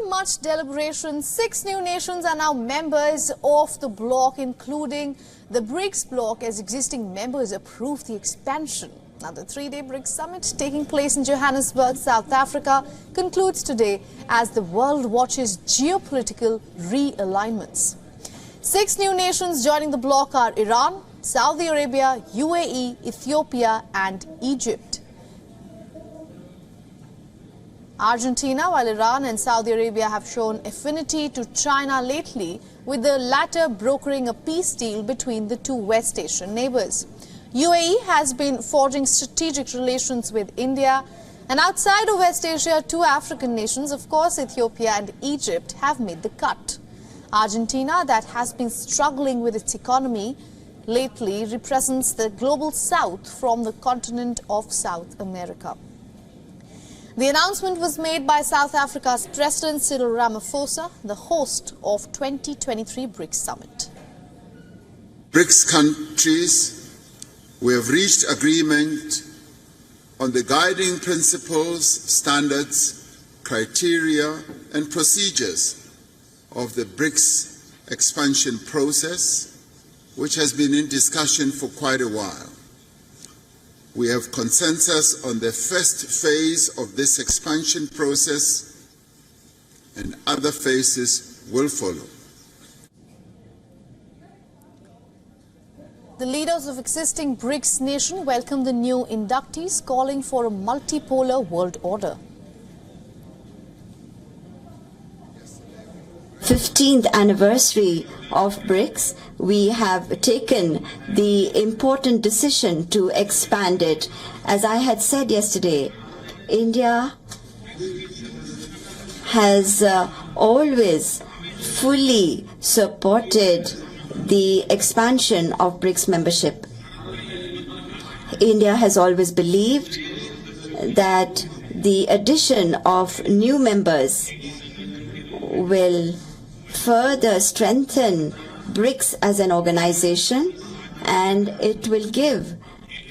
After much deliberation, 6 new nations are now members of the bloc, including the Brics bloc, as existing members approve the expansion. Now, the 3-day Brics summit taking place in Johannesburg, South Africa, concludes today as the world watches geopolitical realignments. 6 new nations joining the bloc are Iran, Saudi Arabia, UAE, Ethiopia and Egypt. Argentina, while Iran and Saudi Arabia have shown affinity to China lately, with the latter brokering a peace deal between the two West Asian neighbors. UAE has been forging strategic relations with India, and outside of West Asia, 2 African nations, of course, Ethiopia and Egypt, have made the cut. Argentina, that has been struggling with its economy lately, represents the global south from the continent of South America. The announcement was made by South Africa's President Cyril Ramaphosa, the host of 2023 Brics Summit. BRICS countries, we have reached agreement on the guiding principles, standards, criteria and procedures of the BRICS expansion process, which has been in discussion for quite a while. We have consensus on the first phase of this expansion process, and other phases will follow. The leaders of existing BRICS nations welcome the new inductees, calling for a multipolar world order. 15th anniversary of BRICS, we have taken the important decision to expand it. As I had said yesterday, India has always fully supported the expansion of BRICS membership. India has always believed that the addition of new members will further strengthen BRICS as an organization, and it will give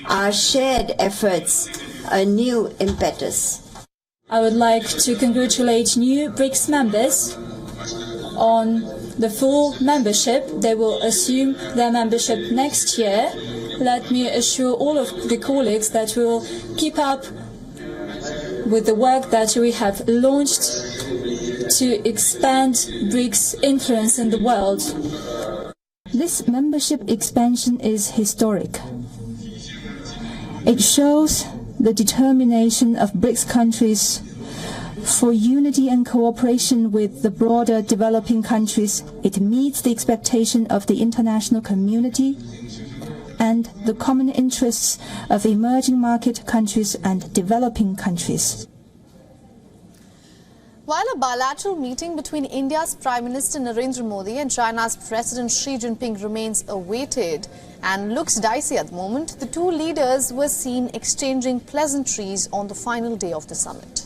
our shared efforts a new impetus. I would like to congratulate new BRICS members on the full membership. They will assume their membership next year. Let me assure all of the colleagues that we will keep up with the work that we have launched to expand BRICS' influence in the world. This membership expansion is historic. It shows the determination of BRICS countries for unity and cooperation with the broader developing countries. It meets the expectation of the international community and the common interests of emerging market countries and developing countries. While a bilateral meeting between India's Prime Minister Narendra Modi and China's President Xi Jinping remains awaited and looks dicey at the moment, the two leaders were seen exchanging pleasantries on the final day of the summit.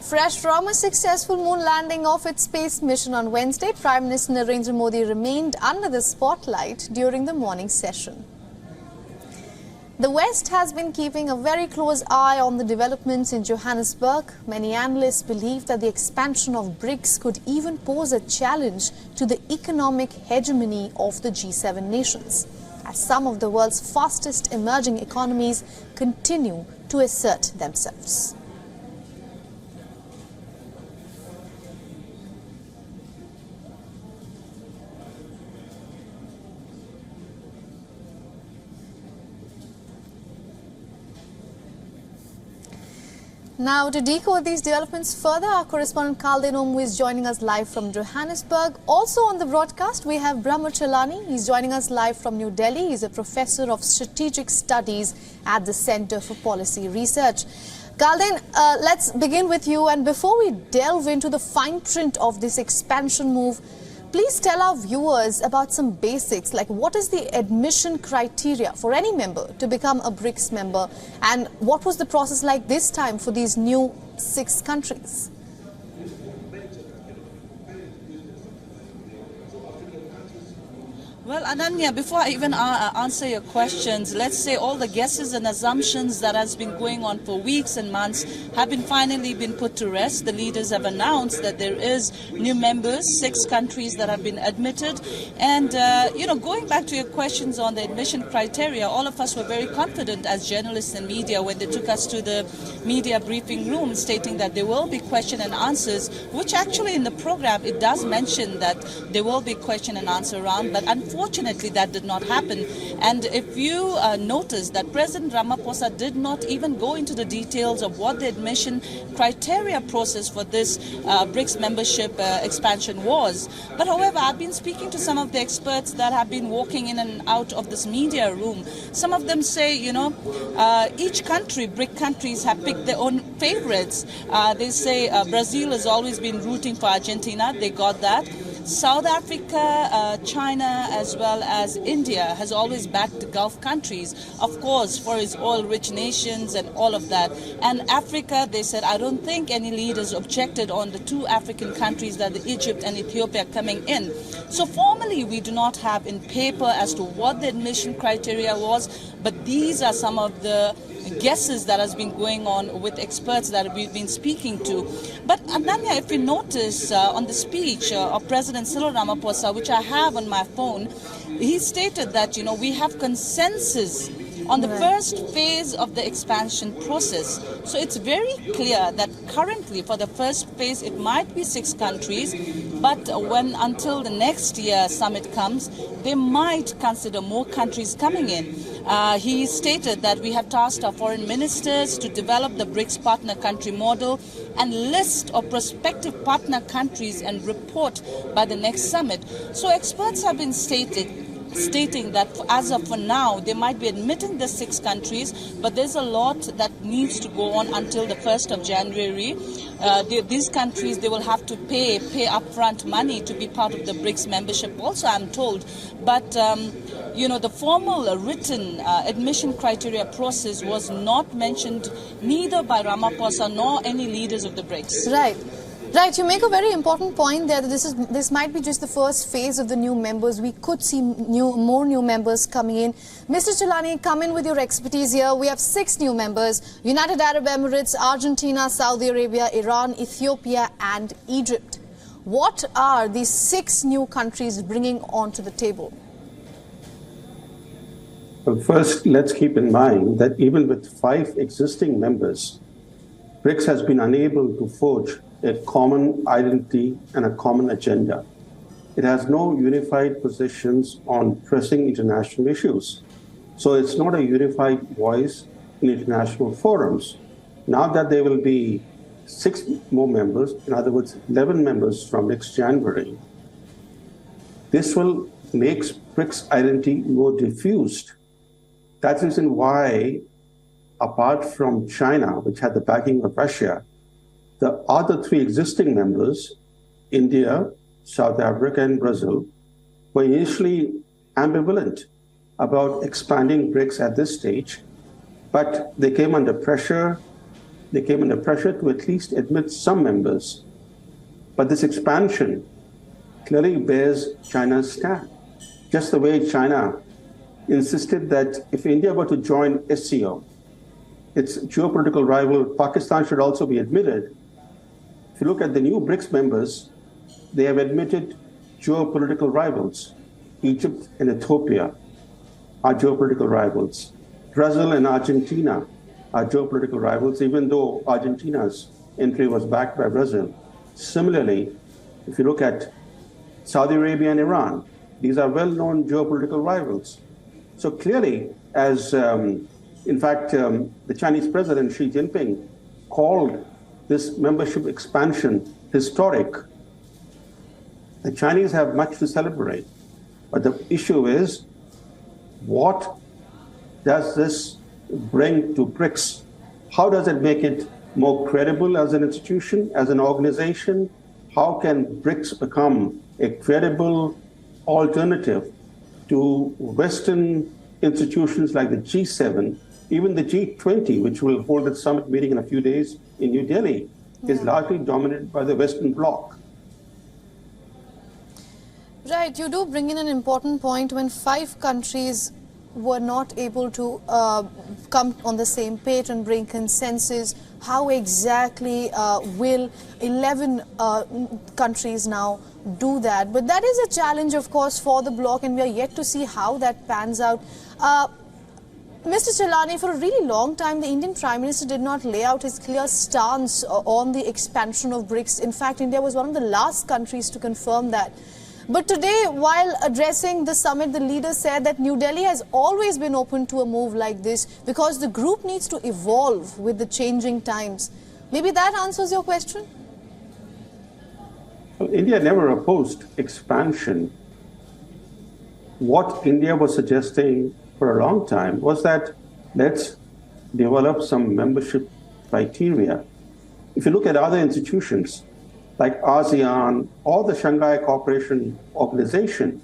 Fresh from a successful moon landing of its space mission on Wednesday, Prime Minister Narendra Modi remained under the spotlight during the morning session. The West has been keeping a very close eye on the developments in Johannesburg. Many analysts believe that the expansion of BRICS could even pose a challenge to the economic hegemony of the G7 nations, as some of the world's fastest emerging economies continue to assert themselves. Now, to decode these developments further, our correspondent Kalden Omu is joining us live from Johannesburg. Also on the broadcast, we have Brahma Chalani. He's joining us live from New Delhi. He's a professor of strategic studies at the Center for Policy Research. Kalden, let's begin with you. And before we delve into the fine print of this expansion move, please tell our viewers about some basics, like what is the admission criteria for any member to become a BRICS member, and what was the process like this time for these new 6 countries? Well, Ananya, before I even answer your questions, let's say all the guesses and assumptions that has been going on for weeks and months have finally been put to rest. The leaders have announced that there is new members, 6 countries that have been admitted. And, going back to your questions on the admission criteria, all of us were very confident as journalists and media when they took us to the media briefing room stating that there will be question and answers, which actually in the program it does mention that there will be question and answer round, but unfortunately that did not happen. And if you notice that President Ramaphosa did not even go into the details of what the admission criteria process for this Brics membership expansion was. But however, I've been speaking to some of the experts that have been walking in and out of this media room. Some of them say, each country, BRIC countries, have picked their own favorites. They say Brazil has always been rooting for Argentina. They got that. South Africa, China, as well as India has always backed the Gulf countries, of course, for its oil-rich nations and all of that. And Africa, they said, I don't think any leaders objected on the 2 African countries, that the Egypt and Ethiopia coming in. So formally, we do not have in paper as to what the admission criteria was, but these are some of the guesses that has been going on with experts that we've been speaking to. But Ananya, if you notice on the speech of President Cyril Ramaphosa, which I have on my phone, he stated that, we have consensus on the first phase of the expansion process. So it's very clear that currently for the first phase it might be 6 countries, but until the next year summit comes, they might consider more countries coming in. He stated that we have tasked our foreign ministers to develop the BRICS partner country model and list of prospective partner countries and report by the next summit. So experts have been stating that as of for now, they might be admitting the 6 countries, but there's a lot that needs to go on until the 1st of January. These countries, they will have to pay upfront money to be part of the BRICS membership also, I'm told. But, the formal written admission criteria process was not mentioned neither by Ramaphosa nor any leaders of the BRICS. Right, you make a very important point there that this might be just the first phase of the new members. We could see more new members coming in. Mr. Chilani, come in with your expertise here. We have 6 new members: United Arab Emirates, Argentina, Saudi Arabia, Iran, Ethiopia and Egypt. What are these 6 new countries bringing onto the table? Well, first, let's keep in mind that even with 5 existing members, BRICS has been unable to forge a common identity and a common agenda. It has no unified positions on pressing international issues. So it's not a unified voice in international forums. Now that there will be 6 more members, in other words, 11 members from next January, this will make BRICS identity more diffused. That's the reason why, apart from China, which had the backing of Russia, the other 3 existing members, India, South Africa, and Brazil, were initially ambivalent about expanding BRICS at this stage, but they came under pressure. They came under pressure to at least admit some members. But this expansion clearly bears China's stamp, just the way China insisted that if India were to join SCO, its geopolitical rival Pakistan should also be admitted. If you look at the new BRICS members, they have admitted geopolitical rivals. Egypt and Ethiopia are geopolitical rivals. Brazil and Argentina are geopolitical rivals, even though Argentina's entry was backed by Brazil. Similarly, if you look at Saudi Arabia and Iran, these are well-known geopolitical rivals. So clearly, as in fact, the Chinese president Xi Jinping called this membership expansion historic. The Chinese have much to celebrate, but the issue is, what does this bring to BRICS? How does it make it more credible as an institution, as an organization? How can BRICS become a credible alternative to Western institutions like the G7? Even the G20, which will hold its summit meeting in a few days in New Delhi, is largely dominated by the Western Bloc. Right, you do bring in an important point. When 5 countries were not able to come on the same page and bring consensus, how exactly will 11 countries now do that? But that is a challenge, of course, for the bloc, and we are yet to see how that pans out. Mr. Chilani, for a really long time, the Indian Prime Minister did not lay out his clear stance on the expansion of BRICS. In fact, India was one of the last countries to confirm that. But today, while addressing the summit, the leader said that New Delhi has always been open to a move like this because the group needs to evolve with the changing times. Maybe that answers your question? Well, India never opposed expansion. What India was suggesting for a long time was that let's develop some membership criteria. If you look at other institutions like ASEAN or the Shanghai Cooperation Organization,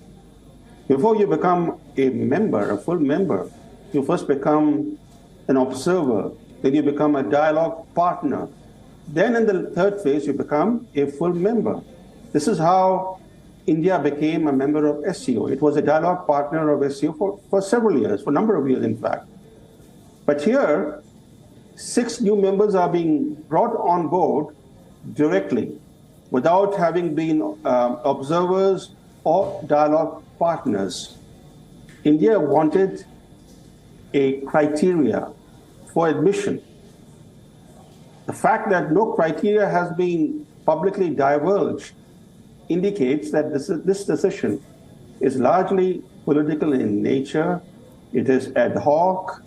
before you become a member, a full member, you first become an observer, then you become a dialogue partner. Then in the third phase, you become a full member. This is how India became a member of SCO. It was a dialogue partner of SCO for several years, for a number of years, in fact. But here, 6 new members are being brought on board directly without having been observers or dialogue partners. India wanted a criteria for admission. The fact that no criteria has been publicly divulged indicates that this decision is largely political in nature, it is ad hoc,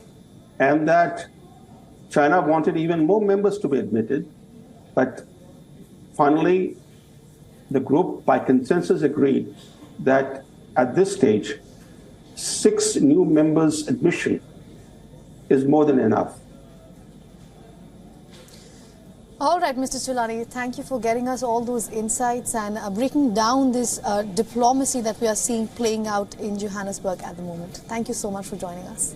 and that China wanted even more members to be admitted, but finally the group by consensus agreed that at this stage 6 new members admission is more than enough. All right, Mr. Chilani, thank you for getting us all those insights and breaking down this diplomacy that we are seeing playing out in Johannesburg at the moment. Thank you so much for joining us.